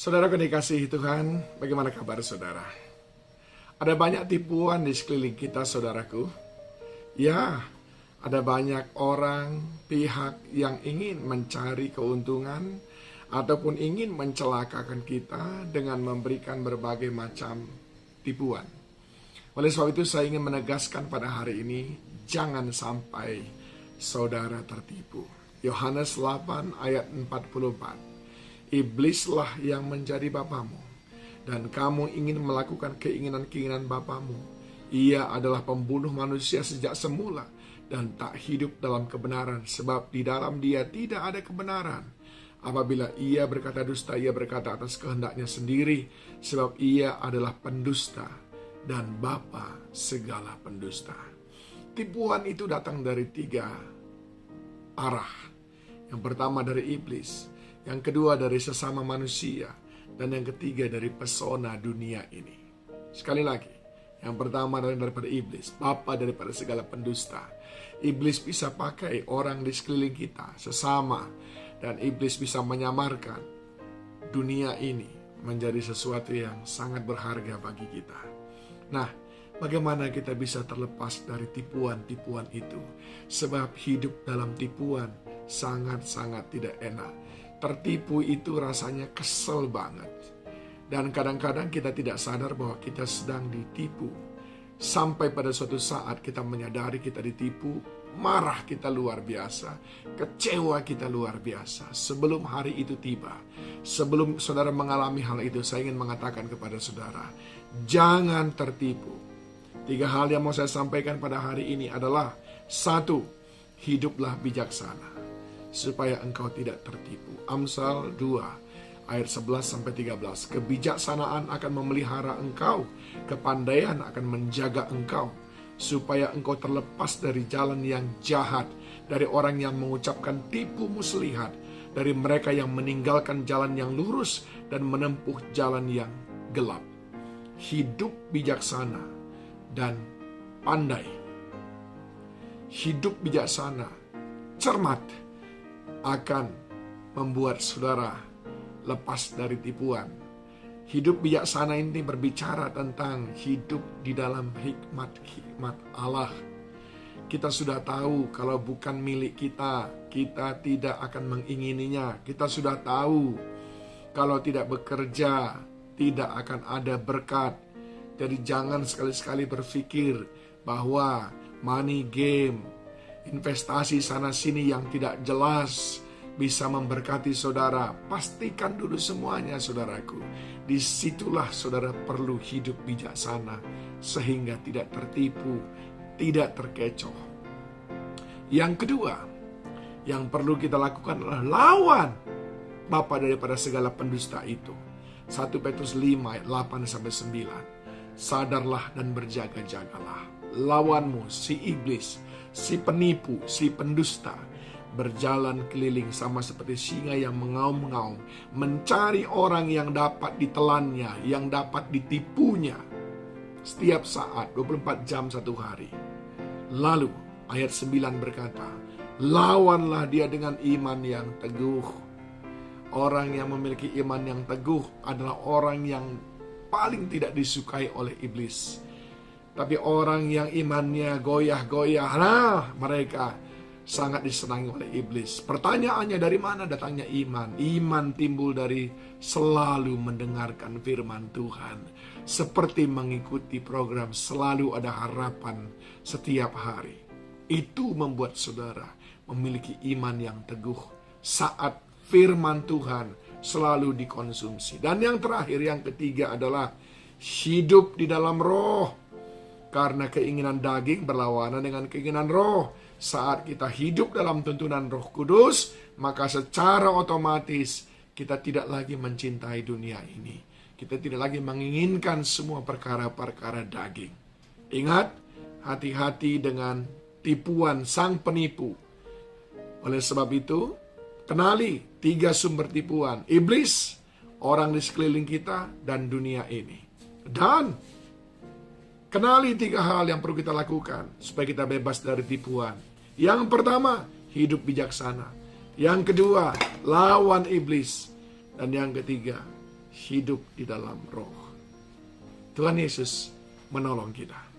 Saudara dikasihi Tuhan, bagaimana kabar saudara? Ada banyak tipuan di sekeliling kita saudaraku. Ya, ada banyak orang, pihak yang ingin mencari keuntungan ataupun ingin mencelakakan kita dengan memberikan berbagai macam tipuan. Oleh sebab itu saya ingin menegaskan pada hari ini, jangan sampai saudara tertipu. Yohanes 8 ayat 44. Iblislah yang menjadi bapamu, dan kamu ingin melakukan keinginan-keinginan bapamu. Ia adalah pembunuh manusia sejak semula, dan tak hidup dalam kebenaran, sebab di dalam dia tidak ada kebenaran. Apabila ia berkata dusta, ia berkata atas kehendaknya sendiri, sebab ia adalah pendusta, dan bapa segala pendusta. Tipuan itu datang dari 3 arah. Yang pertama dari iblis, yang kedua dari sesama manusia, dan yang ketiga dari pesona dunia ini. Sekali lagi, yang pertama daripada iblis, bapa daripada segala pendusta. Iblis bisa pakai orang di sekeliling kita, sesama, dan iblis bisa menyamarkan dunia ini menjadi sesuatu yang sangat berharga bagi kita. Nah, bagaimana kita bisa terlepas dari tipuan-tipuan itu? Sebab hidup dalam tipuan sangat-sangat tidak enak. Tertipu itu rasanya kesel banget. Dan kadang-kadang kita tidak sadar bahwa kita sedang ditipu. Sampai pada suatu saat kita menyadari kita ditipu, marah kita luar biasa, kecewa kita luar biasa. Sebelum hari itu tiba, sebelum saudara mengalami hal itu, saya ingin mengatakan kepada saudara, jangan tertipu. 3 hal yang mau saya sampaikan pada hari ini adalah: 1, hiduplah bijaksana supaya engkau tidak tertipu. Amsal 2 ayat 11-13. Kebijaksanaan akan memelihara engkau, kepandaian akan menjaga engkau, supaya engkau terlepas dari jalan yang jahat, dari orang yang mengucapkan tipu muslihat, dari mereka yang meninggalkan jalan yang lurus dan menempuh jalan yang gelap. Hidup bijaksana dan pandai, hidup bijaksana, cermat, akan membuat saudara lepas dari tipuan. Hidup bijaksana ini berbicara tentang hidup di dalam hikmat Allah. Kita sudah tahu kalau bukan milik kita, kita tidak akan mengingininya. Kita sudah tahu kalau tidak bekerja, tidak akan ada berkat. Jadi jangan sekali-sekali berpikir bahwa money game, investasi sana-sini yang tidak jelas bisa memberkati saudara. Pastikan dulu semuanya saudaraku. Disitulah saudara perlu hidup bijaksana, sehingga tidak tertipu, tidak terkecoh. Yang kedua, yang perlu kita lakukan adalah lawan bapa daripada segala pendusta itu. 1 Petrus 5 ayat 8-9. Sadarlah dan berjaga-jagalah. Lawanmu si iblis, si penipu, si pendusta, berjalan keliling sama seperti singa yang mengaum-ngaum, mencari orang yang dapat ditelannya, yang dapat ditipunya setiap saat, 24 jam satu hari. Lalu ayat 9 berkata, lawanlah dia dengan iman yang teguh. Orang yang memiliki iman yang teguh adalah orang yang paling tidak disukai oleh iblis. Tapi orang yang imannya goyah-goyah, nah mereka sangat disenangi oleh iblis. Pertanyaannya, dari mana datangnya iman? Iman timbul dari selalu mendengarkan firman Tuhan. Seperti mengikuti program Selalu Ada Harapan setiap hari. Itu membuat saudara memiliki iman yang teguh saat firman Tuhan selalu dikonsumsi. Dan yang terakhir, yang ketiga adalah hidup di dalam roh. Karena keinginan daging berlawanan dengan keinginan roh. Saat kita hidup dalam tuntunan Roh Kudus, maka secara otomatis kita tidak lagi mencintai dunia ini. Kita tidak lagi menginginkan semua perkara-perkara daging. Ingat, hati-hati dengan tipuan sang penipu. Oleh sebab itu, kenali 3 sumber tipuan: iblis, orang di sekeliling kita, dan dunia ini. Dan kenali 3 hal yang perlu kita lakukan supaya kita bebas dari tipuan. Yang pertama, hidup bijaksana. Yang kedua, lawan iblis. Dan yang ketiga, hidup di dalam roh. Tuhan Yesus menolong kita.